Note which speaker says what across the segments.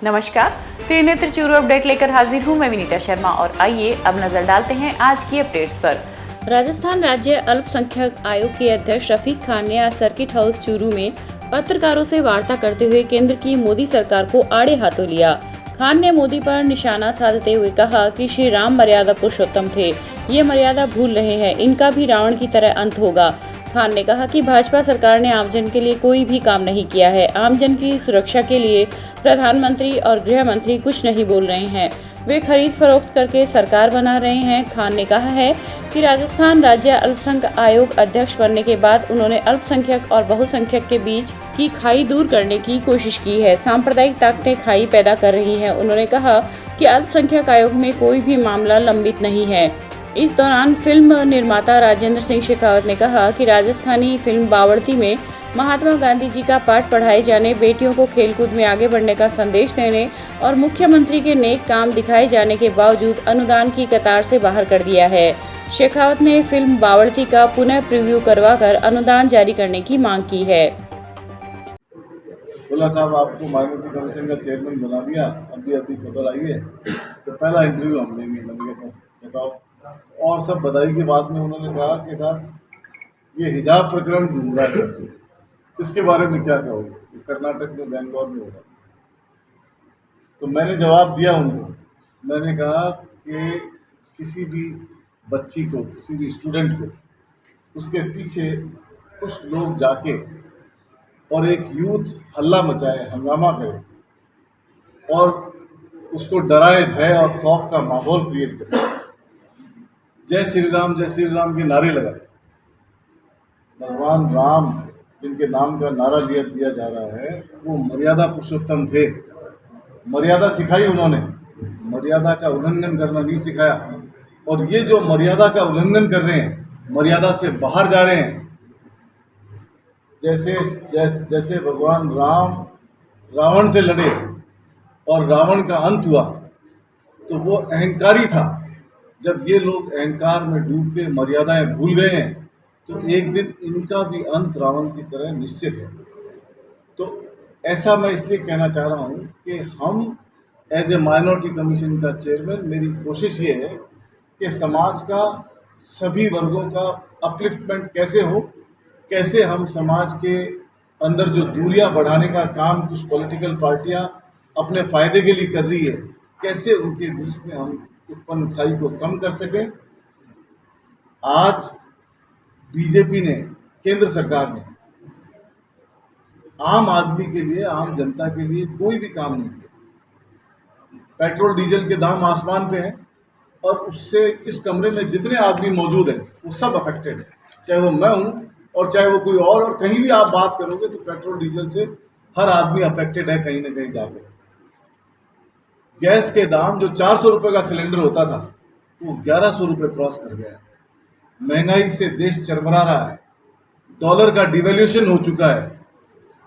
Speaker 1: नमस्कार, त्रिनेत्र चूरू अपडेट लेकर हाजिर हूँ मैं विनीता शर्मा और आइए अब नजर डालते हैं आज की अपडेट्स पर। राजस्थान राज्य अल्पसंख्यक आयोग के अध्यक्ष रफीक खान ने आज सर्किट हाउस चूरू में पत्रकारों से वार्ता करते हुए केंद्र की मोदी सरकार को आड़े हाथों लिया। खान ने मोदी पर निशाना साधते हुए कहा कि श्री राम मर्यादा पुरुषोत्तम थे, ये मर्यादा भूल रहे हैं, इनका भी रावण की तरह अंत होगा। खान ने कहा कि भाजपा सरकार ने आमजन के लिए कोई भी काम नहीं किया है। आमजन की सुरक्षा के लिए प्रधानमंत्री और गृह मंत्री कुछ नहीं बोल रहे हैं, वे खरीद फरोख्त करके सरकार बना रहे हैं। खान ने कहा है कि राजस्थान राज्य अल्पसंख्यक आयोग अध्यक्ष बनने के बाद उन्होंने अल्पसंख्यक और बहुसंख्यक के बीच की खाई दूर करने की कोशिश की है। सांप्रदायिक ताकतें खाई पैदा कर रही हैं। उन्होंने कहा कि अल्पसंख्यक आयोग में कोई भी मामला लंबित नहीं है। इस दौरान फिल्म निर्माता राजेंद्र सिंह शेखावत ने कहा कि राजस्थानी फिल्म बावर्ती में महात्मा गांधी जी का पाठ पढ़ाए जाने, बेटियों को खेलकूद में आगे बढ़ने का संदेश देने और मुख्यमंत्री के नेक काम दिखाए जाने के बावजूद अनुदान की कतार से बाहर कर दिया है। शेखावत ने फिल्म बावर्ती का पुनः प्रीव्यू करवाकर अनुदान जारी करने की मांग की है।
Speaker 2: बोला साहब आपको माइनॉरिटी कमीशन का चेयरमैन बना दिया, अभी खबर आई है तो पहला इंटरव्यू हम लेंगे। मैंने कहा बताओ, और सब बधाई के बाद में उन्होंने कहा कि साहब ये हिजाब प्रकरण घूम रहा है सबसे, इसके बारे में क्या कहोगे? कर्नाटक में बेंगलोर में हो रहा। तो मैंने जवाब दिया उनको, मैंने कहा कि किसी भी बच्ची को, किसी भी स्टूडेंट को उसके पीछे कुछ लोग जाके और एक यूथ हल्ला मचाए, हंगामा करे और उसको डराए, भय और खौफ का माहौल क्रिएट करे, जय श्री राम के नारे लगाए। भगवान राम जिनके नाम का नारा दिया जा रहा है वो मर्यादा पुरुषोत्तम थे। मर्यादा सिखाई उन्होंने, मर्यादा का उल्लंघन करना नहीं सिखाया। और ये जो मर्यादा का उल्लंघन कर रहे हैं, मर्यादा से बाहर जा रहे हैं, जैसे भगवान राम रावण से लड़े और रावण का अंत हुआ तो वो अहंकारी था। जब ये लोग अहंकार में डूब के मर्यादाएं भूल गए हैं तो एक दिन इनका भी अंत रावण की तरह निश्चित है। तो ऐसा मैं इसलिए कहना चाह रहा हूँ कि हम एज ए माइनॉरिटी कमीशन का चेयरमैन, मेरी कोशिश ये है कि समाज का सभी वर्गों का अपलिफ्टमेंट कैसे हो, कैसे हम समाज के अंदर जो दूरियां बढ़ाने का काम कुछ पॉलिटिकल पार्टियां अपने फायदे के लिए कर रही है, कैसे उनके बीच में हम उत्पन्न खाई को कम कर सकें। आज बीजेपी ने, केंद्र सरकार ने आम आदमी के लिए, आम जनता के लिए कोई भी काम नहीं किया। पेट्रोल डीजल के दाम आसमान पे हैं और उससे इस कमरे में जितने आदमी मौजूद हैं वो सब अफेक्टेड है, चाहे वो मैं हूँ और चाहे वो कोई और कहीं भी आप बात करोगे तो पेट्रोल डीजल से हर आदमी अफेक्टेड है कहीं ना कहीं जाकर। गैस के दाम जो 400 रुपये का सिलेंडर होता था वो 1100 रुपये क्रॉस कर गया है। महंगाई से देश चरमरा रहा है। डॉलर का डिवैल्यूएशन हो चुका है।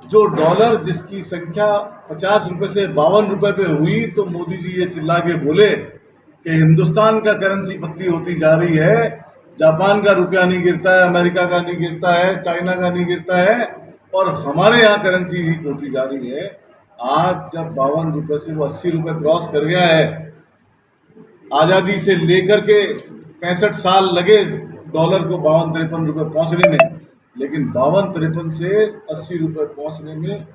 Speaker 2: जो डॉलर जिसकी संख्या 50 रुपये से 52 रुपये पे हुई तो मोदी जी ये चिल्ला के बोले कि हिंदुस्तान का करेंसी पतली होती जा रही है, जापान का रुपया नहीं गिरता है, अमेरिका का नहीं गिरता है, चाइना का नहीं गिरता है और हमारे यहाँ करेंसी वीक होती जा रही है। आज जब 52 रुपये से वो 80 रुपये क्रॉस कर गया है, आज़ादी से लेकर के 65 साल लगे डॉलर को 52-53 रुपये पहुँचने में, लेकिन 52-53 से 80 रुपये पहुँचने में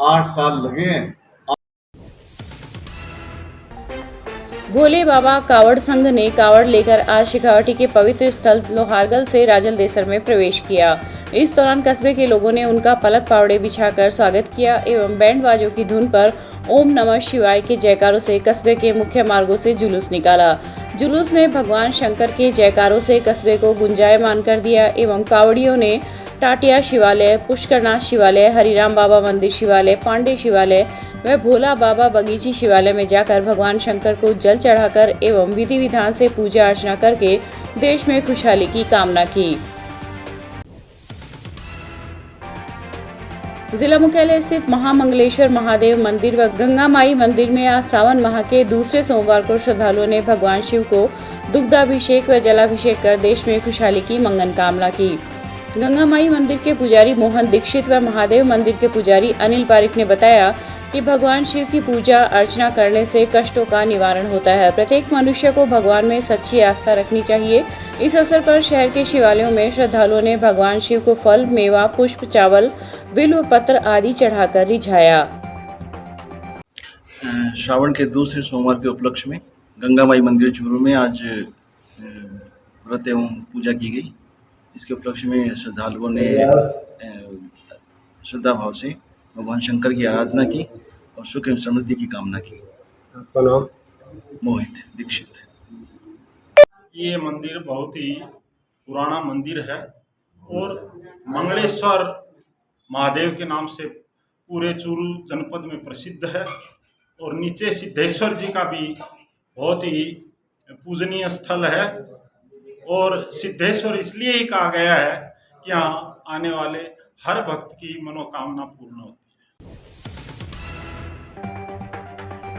Speaker 2: 8 साल लगे हैं।
Speaker 1: भोले बाबा कावड़ संघ ने कावड़ लेकर आज शेखावटी के पवित्र स्थल लोहारगल से राजलदेसर में प्रवेश किया। इस दौरान कस्बे के लोगों ने उनका पलक पावड़े बिछाकर स्वागत किया एवं बैंड बाजों की धुन पर ओम नमः शिवाय के जयकारों से कस्बे के मुख्य मार्गों से जुलूस निकाला। जुलूस में भगवान शंकर के जयकारों से कस्बे को गुंजायमान कर दिया एवं कावड़ियों ने टाटिया शिवालय, पुष्करनाथ शिवालय, हरिराम बाबा मंदिर शिवालय, पांडे शिवालय व भोला बाबा बगीची शिवालय में जाकर भगवान शंकर को जल चढ़ाकर एवं विधि विधान से पूजा अर्चना करके देश में खुशहाली की कामना की। जिला मुख्यालय स्थित महामंगलेश्वर महादेव मंदिर व गंगा माई मंदिर में आज सावन माह के दूसरे सोमवार को श्रद्धालुओं ने भगवान शिव को दुग्धाभिषेक व जलाभिषेक कर देश में खुशहाली की मंगल कामना की। गंगा माई मंदिर के पुजारी मोहन दीक्षित व महादेव मंदिर के पुजारी अनिल पारिक ने बताया कि भगवान शिव की पूजा अर्चना करने से कष्टों का निवारण होता है। प्रत्येक मनुष्य को भगवान में सच्ची आस्था रखनी चाहिए। इस अवसर पर शहर के शिवालयों में श्रद्धालुओं ने भगवान शिव को फल, मेवा, पुष्प, चावल, बिल्व पत्र आदि चढ़ाकर रिझाया।
Speaker 3: श्रावण के दूसरे सोमवार के उपलक्ष्य में गंगा माई मंदिर चूरू में आज व्रत एवं पूजा की गई। इसके उपलक्ष्य में श्रद्धालुओं ने श्रद्धा भाव से भगवान शंकर की आराधना की और सुख एवं समृद्धि की कामना की।
Speaker 4: आपका नाम?
Speaker 3: मोहित दीक्षित।
Speaker 5: ये मंदिर बहुत ही पुराना मंदिर है और मंगलेश्वर महादेव के नाम से पूरे चूरू जनपद में प्रसिद्ध है। और नीचे सिद्धेश्वर जी का भी बहुत ही पूजनीय स्थल है। और सिद्धेश्वर इसलिए ही कहा गया है कि यहाँ आने वाले हर भक्त की मनोकामना पूर्ण होती है।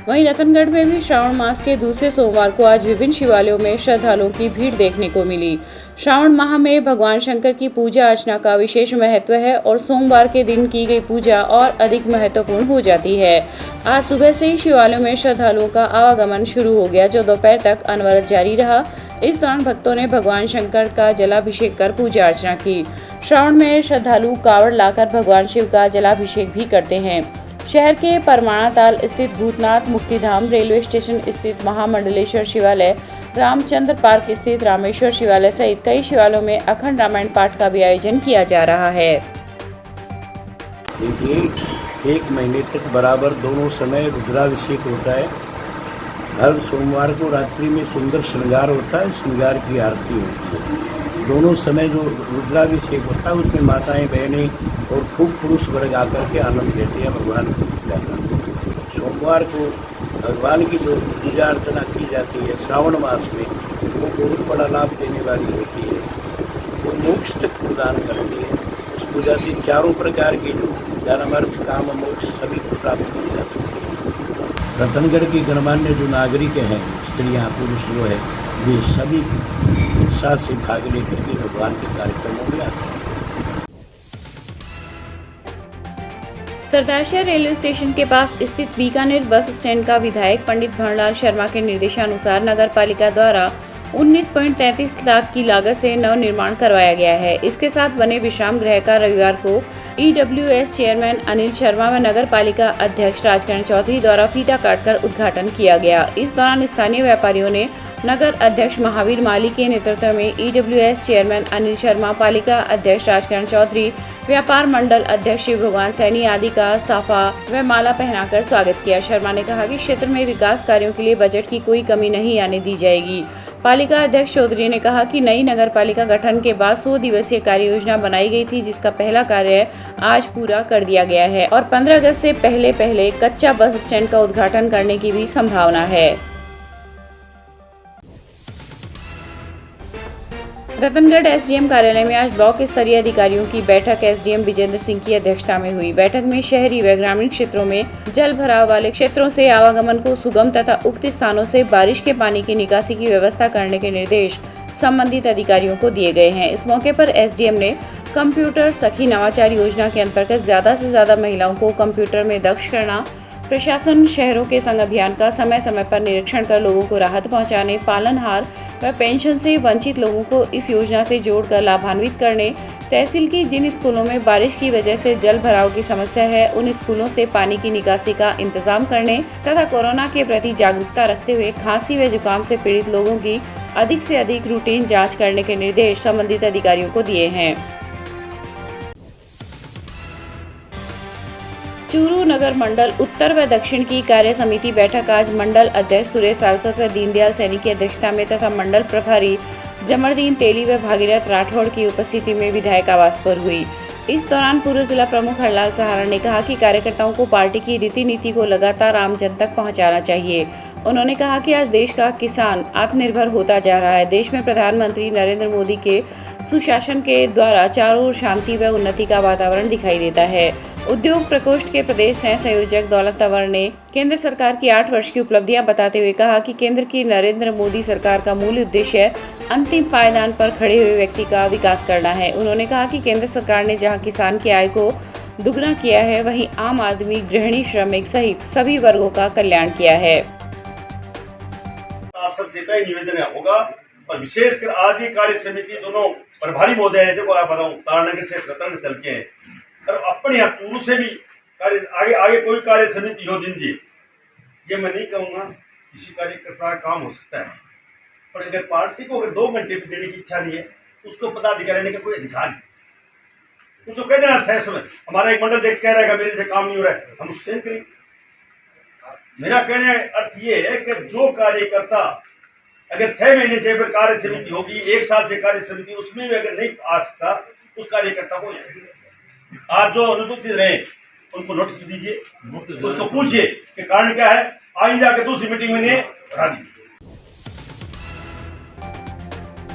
Speaker 1: वहीं रतनगढ़ में भी श्रावण मास के दूसरे सोमवार को आज विभिन्न शिवालयों में श्रद्धालुओं की भीड़ देखने को मिली। श्रावण माह में भगवान शंकर की पूजा अर्चना का विशेष महत्व है और सोमवार के दिन की गई पूजा और अधिक महत्वपूर्ण हो जाती है। आज सुबह से ही शिवालयों में श्रद्धालुओं का आवागमन शुरू हो गया, जो दोपहर तक अनवरत जारी रहा। इस दौरान भक्तों ने भगवान शंकर का जलाभिषेक कर पूजा अर्चना की। श्रावण में श्रद्धालु कावड़ लाकर भगवान शिव का जलाभिषेक भी करते हैं। शहर के परमाणा ताल स्थित भूतनाथ मुक्तिधाम, रेलवे स्टेशन स्थित महामंडलेश्वर शिवालय, रामचंद्र पार्क स्थित रामेश्वर शिवालय सहित कई शिवालयों में अखंड रामायण पाठ का भी आयोजन किया जा रहा है।
Speaker 4: देखिए, 1 महीने तक बराबर दोनों समय रुद्राभिषेक होता है। हर सोमवार को रात्रि में सुंदर श्रृंगार होता है, श्रृंगार की आरती होती है। दोनों समय जो रुद्राभिषेक होता है उसमें माताएं, बहनें और खूब पुरुष वर्ग आकर के आनंद लेते हैं भगवान की पूजा का। सोमवार को भगवान की जो पूजा अर्चना की जाती है श्रावण मास में, वो बहुत बड़ा लाभ देने वाली होती है। वो मोक्ष तक प्रदान करती है। उस पूजा से चारों प्रकार के जो धर्म, अर्थ, काम, मोक्ष सभी को प्राप्त किया जा सकते हैं। रतनगढ़ के गणमान्य जो नागरिक हैं, स्त्रियाँ, पुरुष जो है, वे सभी उत्साह से भाग लेकर के भगवान के कार्यक्रमों में आते हैं।
Speaker 1: सरदारशहर रेलवे स्टेशन के पास स्थित बीकानेर बस स्टैंड का विधायक पंडित भंवरलाल शर्मा के निर्देशानुसार नगर पालिका द्वारा 19.33 लाख की लागत से नव निर्माण करवाया गया है। इसके साथ बने विश्राम गृह का रविवार को EWS चेयरमैन अनिल शर्मा व नगर पालिका अध्यक्ष राजकरण चौधरी द्वारा फीता काटकर उद्घाटन किया गया। इस दौरान स्थानीय व्यापारियों ने नगर अध्यक्ष महावीर माली के नेतृत्व में EWS चेयरमैन अनिल शर्मा, पालिका अध्यक्ष राजकरण चौधरी, व्यापार मंडल अध्यक्ष शिव भगवान सैनी आदि का साफा व माला पहनाकर स्वागत किया। शर्मा ने कहा कि क्षेत्र में विकास कार्यों के लिए बजट की कोई कमी नहीं आने दी जाएगी। पालिका अध्यक्ष चौधरी ने कहा कि नई नगर पालिका गठन के बाद 100 दिवसीय कार्य योजना बनाई गई थी, जिसका पहला कार्य आज पूरा कर दिया गया है और 15 अगस्त से पहले कच्चा बस स्टैंड का उद्घाटन करने की भी संभावना है। रतनगढ़ एसडीएम कार्यालय में आज ब्लॉक स्तरीय अधिकारियों की बैठक एसडीएम विजेंद्र सिंह की अध्यक्षता में हुई। बैठक में शहरी व ग्रामीण क्षेत्रों में जल भराव वाले क्षेत्रों से आवागमन को सुगम तथा उक्त स्थानों से बारिश के पानी की निकासी की व्यवस्था करने के निर्देश संबंधित अधिकारियों को दिए गए हैं। इस मौके पर एसडीएम ने कंप्यूटर सखी नवाचार योजना के अंतर्गत ज्यादा से ज्यादा महिलाओं को कंप्यूटर में दक्ष करना, प्रशासन शहरों के संग अभियान का समय समय पर निरीक्षण कर लोगों को राहत पहुंचाने, पालनहार व पेंशन से वंचित लोगों को इस योजना से जोड़कर लाभान्वित करने, तहसील की जिन स्कूलों में बारिश की वजह से जल भराव की समस्या है उन स्कूलों से पानी की निकासी का इंतजाम करने तथा कोरोना के प्रति जागरूकता रखते हुए खांसी व जुकाम से पीड़ित लोगों की अधिक से अधिक रूटीन जाँच करने के निर्देश संबंधित अधिकारियों को दिए हैं। चूरू नगर मंडल उत्तर व दक्षिण की कार्य समिति बैठक आज मंडल अध्यक्ष सुरेश सारस्वत व दीनदयाल सैनी की अध्यक्षता में तथा मंडल प्रभारी जमरदीन तेली व भागीरथ राठौड़ की उपस्थिति में विधायक आवास पर हुई। इस दौरान पूर्व जिला प्रमुख हरलाल सहारण ने कहा कि कार्यकर्ताओं को पार्टी की रीति नीति को लगातार आम जन तक पहुंचाना चाहिए। उन्होंने कहा कि आज देश का किसान आत्मनिर्भर होता जा रहा है। देश में प्रधानमंत्री नरेंद्र मोदी के सुशासन के द्वारा चारों ओर शांति व उन्नति का वातावरण दिखाई देता है। उद्योग प्रकोष्ठ के प्रदेश सह संयोजक दौलत तंवर ने केंद्र सरकार की 8 वर्ष की उपलब्धियां बताते हुए कहा कि केंद्र की नरेंद्र मोदी सरकार का मूल उद्देश्य अंतिम पायदान पर खड़े हुए व्यक्ति का विकास करना है। उन्होंने कहा कि केंद्र सरकार ने जहां किसान की आय को दुगना किया है, वहीं आम आदमी, गृहिणी, श्रमिक सहित सभी वर्गों का कल्याण किया है।
Speaker 6: आप सबसे तय निवेदन होगा और विशेषकर आज ही कार्य समिति दोनों प्रभारी महोदय है, देखो आप बताऊँ तारानगर से स्वतंत्र चल के हैं और अपने यहाँ चूरू से भी कार्य आगे कोई कार्य समिति हो दिन जी, ये मैं नहीं कहूँगा किसी कार्यकर्ता का काम हो सकता है, पर अगर पार्टी को अगर 2 घंटे भी देने की इच्छा नहीं है उसको पदाधिकारी लेने का कोई अधिकार नहीं। उसको कह देना सहस में हमारा एक मंडल देख कह रहा है मेरे से काम नहीं हो रहा है, हम उसके करें। मेरा कहने का अर्थ ये है कि जो कार्यकर्ता अगर 6 महीने से फिर कार्य समिति होगी, 1 साल से कार्य समिति, उसमें भी अगर नहीं आ सकता उस कार्यकर्ता को आप जो अनुपस्थित रहे उनको नोटिस दीजिए, उसको पूछिए कि कारण क्या है, आइंदा के दूसरी मीटिंग में ने हटा दीजिए।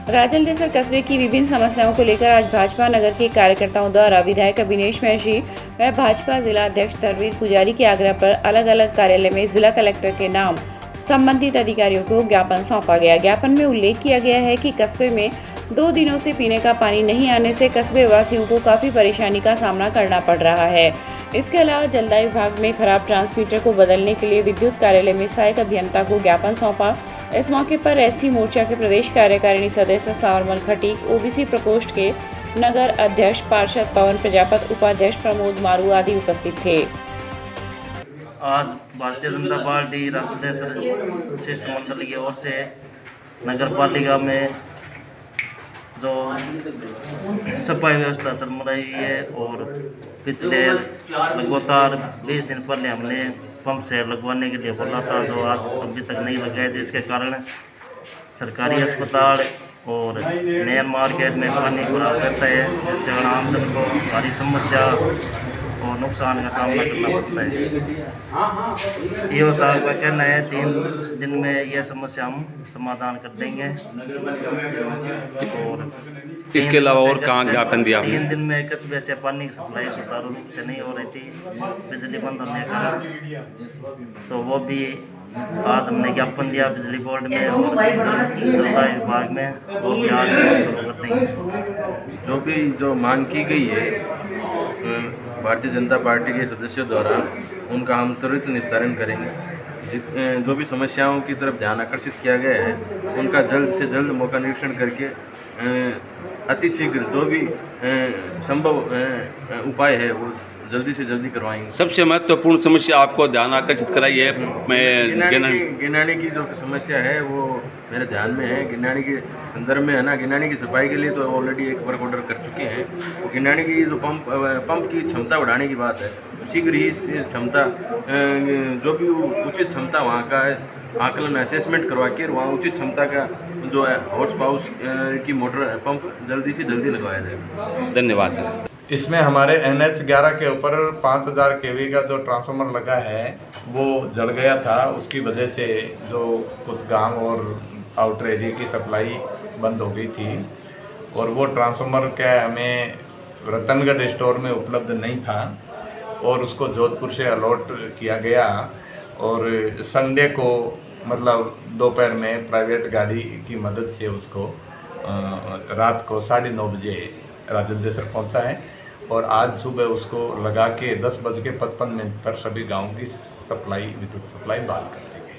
Speaker 1: राजलदेसर कस्बे की विभिन्न समस्याओं को लेकर आज भाजपा नगर के कार्यकर्ताओं द्वारा विधायक अभिनेश महर्षि व भाजपा जिला अध्यक्ष तरवीर पुजारी के आग्रह पर अलग अलग कार्यालय में जिला कलेक्टर के नाम संबंधित अधिकारियों को ज्ञापन सौंपा गया। ज्ञापन में उल्लेख किया गया है कि कस्बे में 2 दिनों से पीने का पानी नहीं आने से कस्बे वासियों को काफी परेशानी का सामना करना पड़ रहा है। इसके अलावा जलदाय विभाग में खराब ट्रांसमीटर को बदलने के लिए विद्युत कार्यालय में सहायक अभियंता को ज्ञापन सौंपा। इस मौके पर एससी मोर्चा के प्रदेश कार्यकारिणी सदस्य सावरमल खटीक, ओबीसी प्रकोष्ठ के नगर अध्यक्ष पार्षद पवन प्रजापत, उपाध्यक्ष प्रमोद मारू आदि उपस्थित थे।
Speaker 7: आज भारतीय जनता पार्टी राजलदेसर शिष्टमंडल की ओर से नगर पालिका में जो सफाई व्यवस्था चल रही है और पिछले लगातार 20 दिन पहले हमने पंप से लगवाने के लिए बोला था, जो आज अभी तक नहीं लगा है, जिसके कारण सरकारी अस्पताल और मेन मार्केट में पानी भरा रहता है, जिसके कारण आम जन को भारी समस्या और नुकसान का सामना करना पड़ता है। ईओ साहब का कहना है 3 दिन में यह समस्या हम समाधान कर देंगे और
Speaker 8: इसके अलावा और कहाँ ज्ञापन दिया?
Speaker 7: 3 दिन में कस्बे से पानी की सप्लाई सुचारू रूप से नहीं हो रही थी, बिजली बंद होने के कारण, तो वो भी आज हमने ज्ञापन दिया बिजली बोर्ड में और जलदाय विभाग में, वो भी आज शुरू कर देंगे।
Speaker 9: जो मांग की गई है भारतीय जनता पार्टी के सदस्यों द्वारा, उनका हम त्वरित निस्तारण करेंगे। जो भी समस्याओं की तरफ ध्यान आकर्षित किया गया है उनका जल्द से जल्द मौका निरीक्षण करके अतिशीघ्र जो भी संभव उपाय है वो जल्दी से जल्दी करवाएंगे।
Speaker 8: सबसे महत्वपूर्ण समस्या आपको ध्यान आकर्षित कराई है,
Speaker 9: गिनानी की जो समस्या है वो मेरे ध्यान में है। गिनानी के संदर्भ में है ना, गिनानी की सफाई के लिए तो ऑलरेडी एक वर्क ऑर्डर कर चुके हैं। वो गिनानी की जो पंप की क्षमता बढ़ाने की बात है, शीघ्र ही इस क्षमता जो भी उचित क्षमता वहाँ का आकलन असेसमेंट करवा के वहाँ उचित क्षमता का जो है हॉर्स पावर की मोटर पंप जल्दी से जल्दी लगवाया जाएगा।
Speaker 8: धन्यवाद सर।
Speaker 10: इसमें हमारे NH 11 के ऊपर 5000 kV का जो ट्रांसफार्मर लगा है वो जल गया था। उसकी वजह से जो कुछ गांव और आउटर एरिया की सप्लाई बंद हो गई थी और वो ट्रांसफार्मर क्या हमें रतनगढ़ स्टोर में उपलब्ध नहीं था और उसको जोधपुर से अलॉट किया गया और संडे को मतलब दोपहर में प्राइवेट गाड़ी की मदद से उसको रात को 9:30 बजे राजलदेसर पहुंचा है और आज सुबह उसको लगा के 10:55 पर सभी गांवों की सप्लाई, विद्युत सप्लाई बहाल कर दी गई।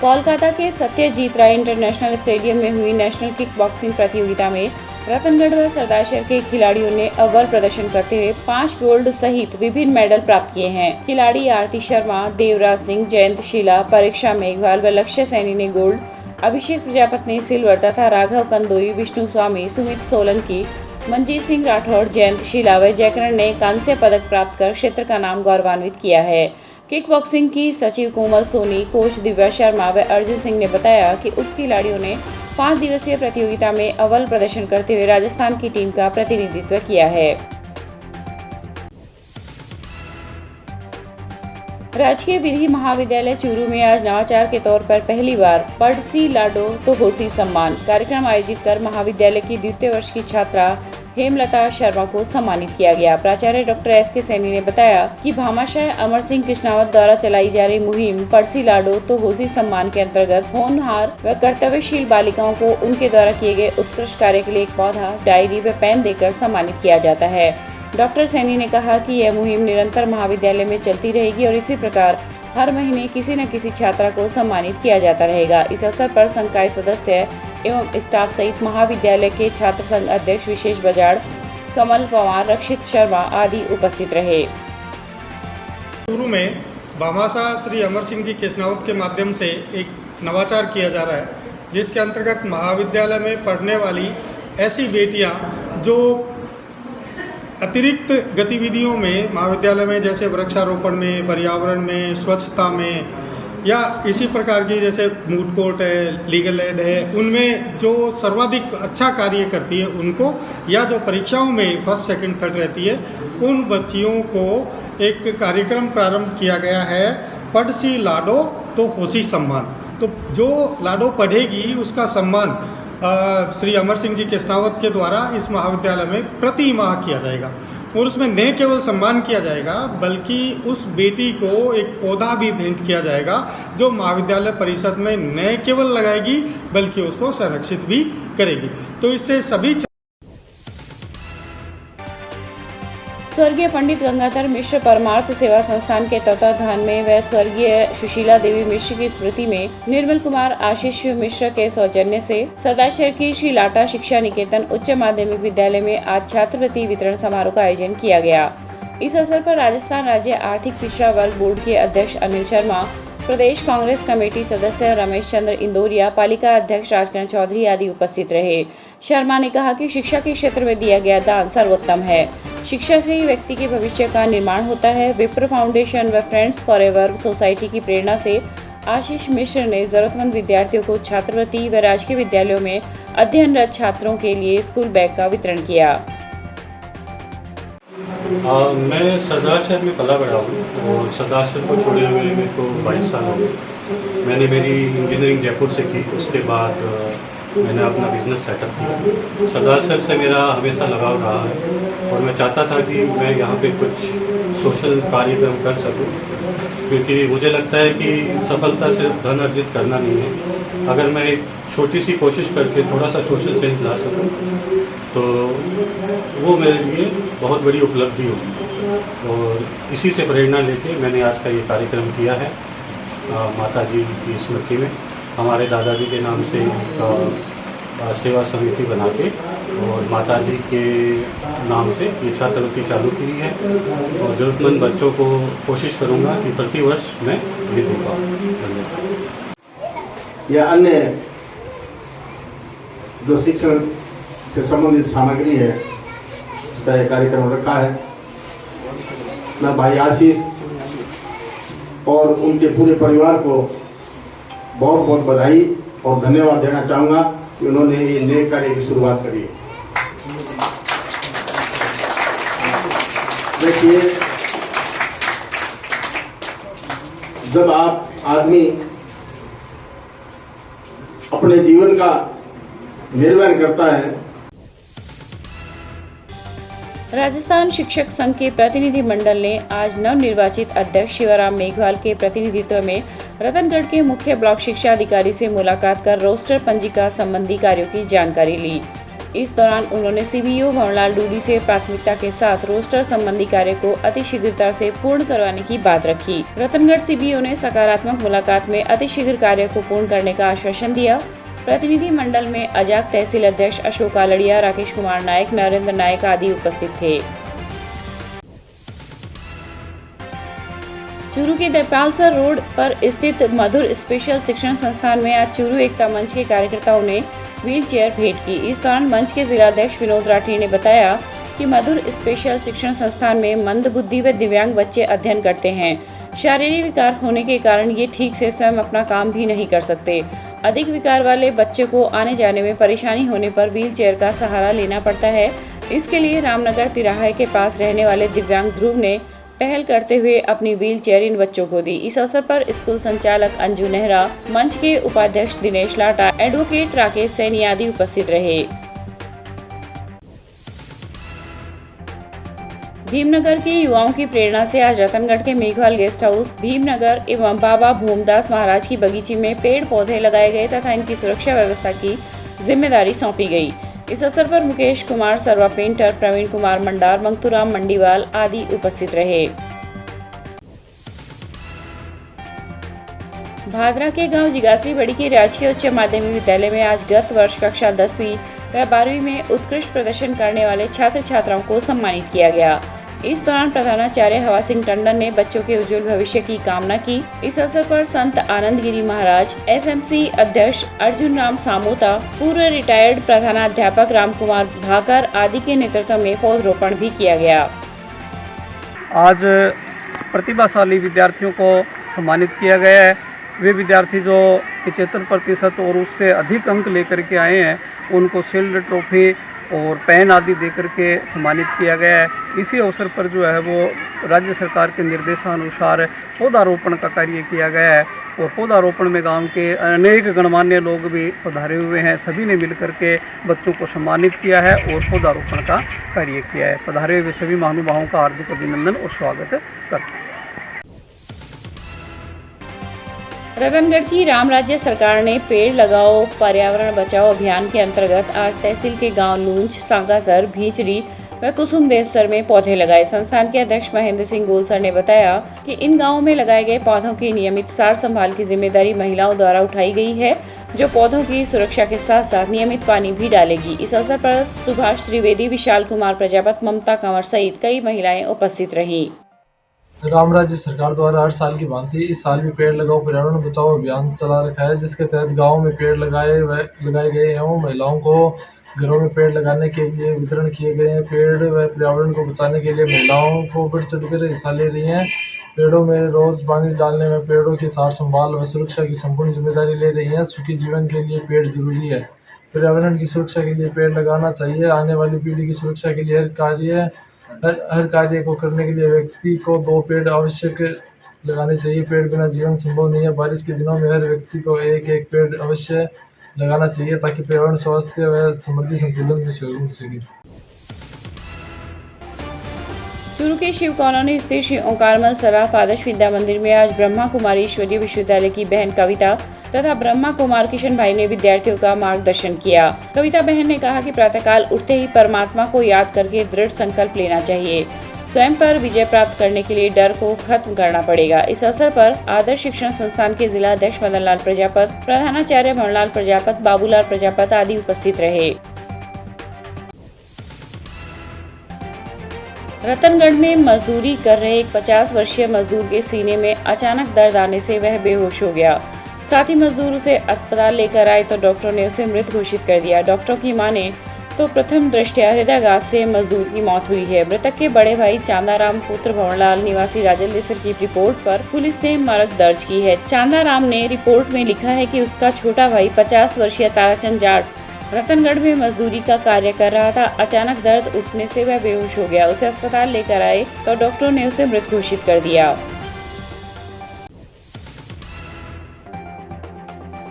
Speaker 1: कोलकाता के सत्यजीत राय इंटरनेशनल स्टेडियम में हुई नेशनल किक बॉक्सिंग प्रतियोगिता में रतनगढ़ व सरदारशहर के खिलाड़ियों ने अव्वल प्रदर्शन करते हुए 5 गोल्ड सहित विभिन्न मेडल प्राप्त किए हैं। खिलाड़ी आरती शर्मा, देवराज सिंह, जयंत शीला, परीक्षा मेघवाल व लक्ष्य सैनी ने गोल्ड, अभिषेक प्रजापत ने सिल्वर तथा राघव कंदोई, विष्णु स्वामी, सुमित सोलंकी, मंजीत सिंह राठौड़, जयंत शीला व जयकरण ने कांस्य पदक प्राप्त कर क्षेत्र का नाम गौरवान्वित किया है। किक बॉक्सिंग की सचिव कोमल सोनी, कोच दिव्या शर्मा व अर्जुन सिंह ने बताया कि उप खिलाड़ियों ने 5 दिवसीय प्रतियोगिता में अव्वल प्रदर्शन करते हुए राजस्थान की टीम का प्रतिनिधित्व किया है। राजकीय विधि महाविद्यालय चूरू में आज नवाचार के तौर पर पहली बार पढ़सी लाडो तो होसी सम्मान कार्यक्रम आयोजित कर महाविद्यालय की 2य वर्ष की छात्रा हेमलता शर्मा को सम्मानित किया गया। प्राचार्य डॉक्टर S.K. सैनी ने बताया कि भामाशाह अमर सिंह कृष्णावत द्वारा चलाई जा रही मुहिम पड़सी लाडो तो होसी सम्मान के अंतर्गत होनहार व कर्तव्यशील बालिकाओं को उनके द्वारा किए गए उत्कृष्ट कार्य के लिए एक पौधा, डायरी व पेन देकर सम्मानित किया जाता है। डॉक्टर सैनी ने कहा कि यह मुहिम निरंतर महाविद्यालय में चलती रहेगी और इसी प्रकार हर महीने किसी न किसी छात्रा को सम्मानित किया जाता रहेगा। इस अवसर पर संकाय सदस्य एवं स्टाफ सहित महाविद्यालय के छात्र संघ अध्यक्ष विशेष बजाड़, कमल पवार, रक्षित शर्मा आदि उपस्थित रहे।
Speaker 11: चूरू में भामाशाह श्री अमर सिंह जी कृष्णावत के माध्यम से एक नवाचार किया जा रहा है, जिसके अंतर्गत महाविद्यालय में पढ़ने वाली ऐसी बेटियां जो अतिरिक्त गतिविधियों में महाविद्यालय में जैसे वृक्षारोपण में, पर्यावरण में, स्वच्छता में या इसी प्रकार की जैसे मूड कोर्ट है, लीगल एड है, उनमें जो सर्वाधिक अच्छा कार्य करती है उनको, या जो परीक्षाओं में फर्स्ट सेकंड थर्ड रहती है, उन बच्चियों को एक कार्यक्रम प्रारंभ किया गया है, पढ़सी लाडो तो होसी सम्मान। तो जो लाडो पढ़ेगी उसका सम्मान श्री अमर सिंह जी कृष्णावत के द्वारा इस महाविद्यालय में प्रति माह किया जाएगा और उसमें न केवल सम्मान किया जाएगा बल्कि उस बेटी को एक पौधा भी भेंट किया जाएगा जो महाविद्यालय परिषद में न केवल लगाएगी बल्कि उसको संरक्षित भी करेगी। तो इससे सभी
Speaker 1: स्वर्गीय पंडित गंगाधर मिश्र परमार्थ सेवा संस्थान के तत्वाधान में व स्वर्गीय सुशीला देवी मिश्र की स्मृति में निर्मल कुमार आशीष मिश्र के सौजन्य से सरदार की श्री लाटा शिक्षा निकेतन उच्च माध्यमिक विद्यालय में आज छात्रवृत्ति वितरण समारोह का आयोजन किया गया। इस अवसर पर राजस्थान राज्य आर्थिक पिछड़ा वर्ग बोर्ड के अध्यक्ष अनिल शर्मा, प्रदेश कांग्रेस कमेटी सदस्य रमेश चंद्र इंदौरिया, पालिका अध्यक्ष राजकरण चौधरी आदि उपस्थित रहे। शर्मा ने कहा कि शिक्षा के क्षेत्र में दिया गया दान सर्वोत्तम है। शिक्षा से ही व्यक्ति के भविष्य का निर्माण होता है। विप्र फाउंडेशन व फ्रेंड्स फॉरएवर सोसाइटी की प्रेरणा से आशीष मिश्र ने जरूरतमंद विद्यार्थियों को छात्रवृत्ति व राजकीय विद्यालयों में अध्ययनरत छात्रों के लिए स्कूल बैग का वितरण किया।
Speaker 12: मैं सरदार शहर में पला बड़ा हूँ और सरदार शहर को छोड़े हुए मेरे को 22 साल हो गए। मैंने मेरी इंजीनियरिंग जयपुर से की, उसके बाद मैंने अपना बिजनेस सेटअप किया। सरदार शहर से मेरा हमेशा लगाव रहा है और मैं चाहता था कि मैं यहाँ पे कुछ सोशल कार्यक्रम कर सकूँ, क्योंकि मुझे लगता है कि सफलता सिर्फ धन अर्जित करना नहीं है। अगर मैं एक छोटी सी कोशिश करके थोड़ा सा सोशल चेंज ला सकूँ तो वो मेरे लिए बहुत बड़ी उपलब्धि होगी। और इसी से प्रेरणा लेके मैंने आज का ये कार्यक्रम किया है। माता जी की स्मृति में हमारे दादाजी के नाम से सेवा समिति बना के और माता जी के नाम से ये छात्रवृत्ति चालू की है और ज़रूरतमंद बच्चों को कोशिश करूँगा कि प्रतिवर्ष मैं ये दूँगा। धन्यवाद।
Speaker 13: या अन्य जो शिक्षण से संबंधित सामग्री है उसका एक कार्यक्रम रखा है। मैं भाई आशीष और उनके पूरे परिवार को बहुत बहुत बधाई और धन्यवाद देना चाहूँगा कि उन्होंने ये नए कार्य की शुरुआत करी है। देखिए, जब आप आदमी अपने जीवन का निर्वहन करता है।
Speaker 1: राजस्थान शिक्षक संघ के प्रतिनिधि मंडल ने आज नवनिर्वाचित अध्यक्ष शिवराम मेघवाल के प्रतिनिधित्व में रतनगढ़ के मुख्य ब्लॉक शिक्षा अधिकारी से मुलाकात कर रोस्टर पंजिका संबंधी कार्यों की जानकारी ली। इस दौरान उन्होंने सीबीओ भंवरलाल डूडी से प्राथमिकता के साथ रोस्टर संबंधी कार्य को अतिशीघ्रता से पूर्ण करवाने की बात रखी। रतनगढ़ सीबीओ ने सकारात्मक मुलाकात में अतिशीघ्र कार्य को पूर्ण करने का आश्वासन दिया। प्रतिनिधि मंडल में अजाक तहसील अध्यक्ष अशोक आलड़िया, राकेश कुमार नायक, नरेंद्र नायक आदि उपस्थित थे। चूरू के देपालसर रोड पर स्थित मधुर स्पेशल शिक्षण संस्थान में आज चूरू एकता मंच के कार्यकर्ताओं ने व्हील चेयर भेंट की। इस दौरान मंच के जिलाध्यक्ष विनोद राठी ने बताया कि मधुर स्पेशल शिक्षण संस्थान में मंद बुद्धि व दिव्यांग बच्चे अध्ययन करते हैं। शारीरिक विकार होने के कारण ये ठीक से स्वयं अपना काम भी नहीं कर सकते। अधिक विकार वाले बच्चे को आने जाने में परेशानी होने पर व्हील चेयर का सहारा लेना पड़ता है। इसके लिए रामनगर तिराहे के पास रहने वाले दिव्यांग ध्रुव ने पहल करते हुए अपनी व्हील चेयर इन बच्चों को दी। इस अवसर पर स्कूल संचालक अंजू नेहरा, मंच के उपाध्यक्ष दिनेश लाटा, एडवोकेट राकेश सैनी आदि उपस्थित रहे। भीमनगर के युवाओं की प्रेरणा से आज रतनगढ़ के मेघवाल गेस्ट हाउस, भीमनगर एवं बाबा भूमदास महाराज की बगीचे में पेड़ पौधे लगाए गए तथा इनकी सुरक्षा व्यवस्था की जिम्मेदारी सौंपी गई। इस अवसर पर मुकेश कुमार सर्वा पेंटर, प्रवीण कुमार मंडार, मंगतूराम मंडीवाल आदि उपस्थित रहे। भादरा के गांव जिगासरी बड़ी के राजकीय उच्च माध्यमिक विद्यालय में आज गत वर्ष कक्षा 10वीं व 12वीं में उत्कृष्ट प्रदर्शन करने वाले छात्र छात्राओं को सम्मानित किया गया। इस दौरान प्रधानाचार्य हवा सिंह टंडन ने बच्चों के उज्जवल भविष्य की कामना की। इस अवसर पर संत आनंद गिरी महाराज, एसएमसी अध्यक्ष अर्जुन राम सामोता, पूर्व रिटायर्ड प्रधानाध्यापक राम कुमार भाकर आदि के नेतृत्व में पौधरोपण भी किया गया।
Speaker 14: आज प्रतिभाशाली विद्यार्थियों को सम्मानित किया गया है। वे विद्यार्थी जो 75% और उससे अधिक अंक लेकर के आए हैं, उनको शील्ड, ट्रॉफी और पेन आदि देकर के सम्मानित किया गया है। इसी अवसर पर जो है वो राज्य सरकार के निर्देशानुसार पौधारोपण का कार्य किया गया है और पौधारोपण में गांव के अनेक गणमान्य लोग भी पधारे हुए हैं। सभी ने मिलकर के बच्चों को सम्मानित किया है और पौधारोपण का कार्य किया है। पधारे हुए सभी महानुभावों का हार्दिक अभिनंदन और स्वागत करते हैं।
Speaker 1: रतनगढ़ की राम राज्य सरकार ने पेड़ लगाओ पर्यावरण बचाओ अभियान के अंतर्गत आज तहसील के गांव लूंज, सांगासर, भींचरी व कुसुमदेवसर में पौधे लगाए। संस्थान के अध्यक्ष महेंद्र सिंह गोलसर ने बताया कि इन गांवों में लगाए गए पौधों की नियमित सार संभाल की जिम्मेदारी महिलाओं द्वारा उठाई गई है, जो पौधों की सुरक्षा के साथ साथ नियमित पानी भी डालेगी। इस अवसर पर सुभाष त्रिवेदी, विशाल कुमार प्रजापति, ममता कंवर सहित कई महिलाएं उपस्थित रही।
Speaker 15: राम राज्य सरकार द्वारा हर साल की भांति इस साल भी पेड़ लगाओ पर्यावरण बचाओ अभियान चला रखा है, जिसके तहत गांव में पेड़ लगाए गए एवं महिलाओं को घरों में पेड़ लगाने के लिए वितरण किए गए हैं। पेड़ व पर्यावरण को बचाने के लिए महिलाओं को बढ़ चढ़कर हिस्सा ले रही हैं। पेड़ों में रोज पानी डालने में, पेड़ों की सार संभाल व सुरक्षा की संपूर्ण जिम्मेदारी ले रही हैं। सुखी जीवन के लिए पेड़ जरूरी है। पर्यावरण की सुरक्षा के लिए पेड़ लगाना चाहिए। आने वाली पीढ़ी की सुरक्षा के लिए हर कार्य को करने के लिए व्यक्ति को 2 पेड़ आवश्यक लगाने चाहिए। पेड़ बिना जीवन संभव नहीं है। बारिश के दिनों में हर व्यक्ति को एक पेड़ अवश्य लगाना चाहिए ताकि पर्यावरण, स्वास्थ्य व समृद्धि संतुलन में सहयोग मिल सके।
Speaker 1: चूरू के शिव कॉलोनी स्थित श्री ओंकारमल सराफ आदर्श विद्या मंदिर में आज ब्रह्मा कुमारी ईश्वरीय विश्वविद्यालय की बहन कविता तथा ब्रह्मा कुमार किशन भाई ने विद्यार्थियों का मार्गदर्शन किया। कविता बहन ने कहा कि प्रातःकाल उठते ही परमात्मा को याद करके दृढ़ संकल्प लेना चाहिए। स्वयं पर विजय प्राप्त करने के लिए डर को खत्म करना पड़ेगा। इस अवसर पर आदर्श शिक्षण संस्थान के जिला अध्यक्ष मदन लाल प्रजापति, प्रधानाचार्य भवनलाल प्रजापति, बाबूलाल प्रजापति आदि उपस्थित रहे। रतनगढ़ में मजदूरी कर रहे एक 50 वर्षीय मजदूर के सीने में अचानक दर्द आने से वह बेहोश हो गया। साथ ही मजदूर उसे अस्पताल लेकर आए तो डॉक्टरों ने उसे मृत घोषित कर दिया। डॉक्टरों की माने तो प्रथम दृष्टया हृदयाघात से मजदूर की मौत हुई है। मृतक के बड़े भाई चांदाराम पुत्र भवनलाल निवासी राजलदेसर की रिपोर्ट पर पुलिस ने मरक दर्ज की है। चांदाराम ने रिपोर्ट में लिखा है कि उसका छोटा भाई 50 वर्षीय ताराचंद जाट रतनगढ़ में मजदूरी का कार्य कर रहा था। अचानक दर्द उठने से वह बेहोश हो गया। उसे अस्पताल लेकर आए तो डॉक्टरों ने उसे मृत घोषित कर दिया।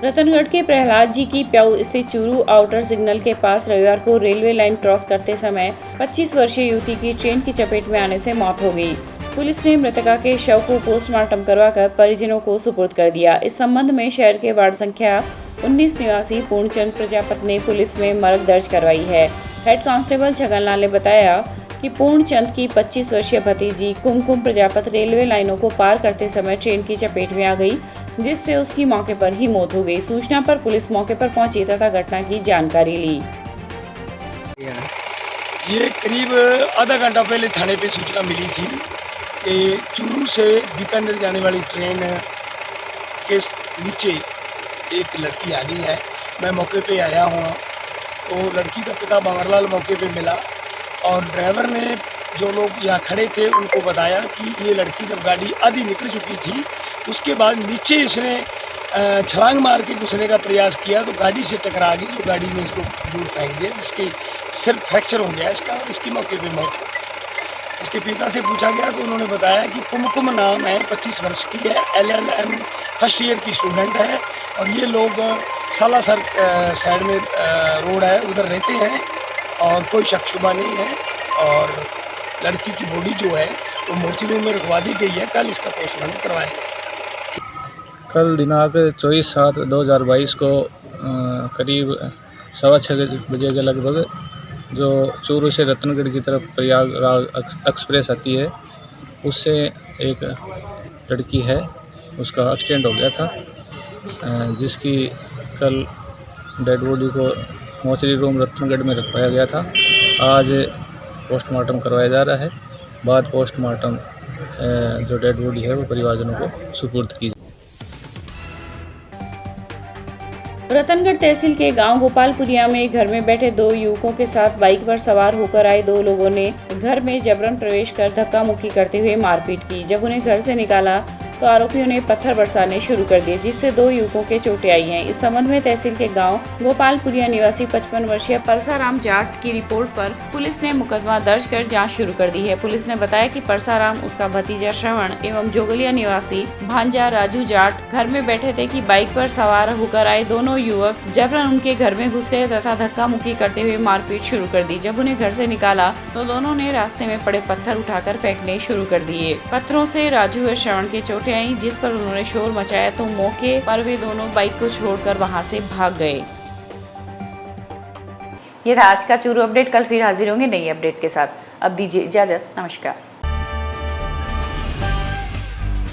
Speaker 1: रतनगढ़ के प्रहलाद जी की प्याऊ स्थित चूरू आउटर सिग्नल के पास रविवार को रेलवे लाइन क्रॉस करते समय 25 वर्षीय युवती की ट्रेन की चपेट में आने से मौत हो गई। पुलिस ने मृतका के शव को पोस्टमार्टम करवाकर परिजनों को सुपुर्द कर दिया। इस संबंध में शहर के वार्ड संख्या 19 निवासी पूर्णचंद प्रजापति ने पुलिस में मरक दर्ज करवाई है। हेड कांस्टेबल छगनलाल ने बताया कि पूर्णचंद की 25 वर्षीय भतीजी कुमकुम प्रजापति रेलवे लाइनों को पार करते समय ट्रेन की चपेट में आ गई, जिससे उसकी मौके पर ही मौत हो गई। सूचना पर पुलिस मौके पर पहुंची तथा घटना की जानकारी ली।
Speaker 16: ये करीब आधा घंटा पहले थाने पे सूचना मिली थी कि चूरू से बीकानेर जाने वाली ट्रेन के नीचे एक लड़की आ गई है। मैं मौके पे आया हूँ तो लड़की का पिता बांगरलाल मौके पे मिला और ड्राइवर ने जो लोग यहाँ खड़े थे उनको बताया कि ये लड़की जब गाड़ी आधी निकल चुकी थी उसके बाद नीचे इसने छलांग मार के घुसने का प्रयास किया तो गाड़ी से टकरा गई। तो गाड़ी ने इसको दूर फेंक दिया, जिसके सिर फ्रैक्चर हो गया इसका और इसकी मौके पे मौत हो गई। इसके पिता से पूछा गया तो उन्होंने बताया कि कुमकुम नाम है, 25 वर्ष की है, LLM फर्स्ट ईयर की स्टूडेंट है और ये लोग सालासर साइड में रोड है उधर रहते हैं और कोई शक शुबा नहीं है। और लड़की की बॉडी जो है वो मोर्चरी में रखवा दी गई है। कल इसका पोस्टमार्टम करवाएंगे।
Speaker 15: कल दिनांक 24/7/2022 को करीब 6:15 बजे के लगभग जो चूरू से रतनगढ़ की तरफ प्रयागराज एक्सप्रेस आती है, उससे एक लड़की है, उसका एक्सीडेंट हो गया था, जिसकी कल डेड बॉडी को मोर्चरी रूम रतनगढ़ में रखवाया गया था। आज पोस्टमार्टम करवाया जा रहा है। बाद पोस्टमार्टम जो डेड बॉडी है वो परिवारजनों को सुपुर्द की।
Speaker 1: रतनगढ़ तहसील के गांव गोपालपुरिया में घर में बैठे 2 युवकों के साथ बाइक पर सवार होकर आए 2 लोगों ने घर में जबरन प्रवेश कर धक्का मुक्की करते हुए मारपीट की। जब उन्हें घर से निकाला तो आरोपियों ने पत्थर बरसाने शुरू कर दिए, जिससे 2 युवकों के चोटें आई हैं। इस संबंध में तहसील के गांव गोपालपुरिया निवासी 55 वर्षीय परसाराम जाट की रिपोर्ट पर पुलिस ने मुकदमा दर्ज कर जांच शुरू कर दी है। पुलिस ने बताया कि परसाराम, उसका भतीजा श्रवण एवं जोगलिया निवासी भांजा राजू जाट घर में बैठे थे कि बाइक पर सवार होकर आए दोनों युवक जबरन उनके घर में घुस गए तथा धक्का मुक्की करते हुए मारपीट शुरू कर दी। जब उन्हें घर से निकाला तो दोनों ने रास्ते में पड़े पत्थर उठाकर फेंकने शुरू कर दिए। पत्थरों से राजू व श्रवण के चोटें आई, जिस पर उन्होंने शोर मचाया तो मौके पर वे दोनों बाइक को छोड़कर वहां से भाग गए। ये था आज का चूरू अपडेट। कल फिर हाजिर होंगे नई अपडेट के साथ। अब दीजिए इजाजत। नमस्कार।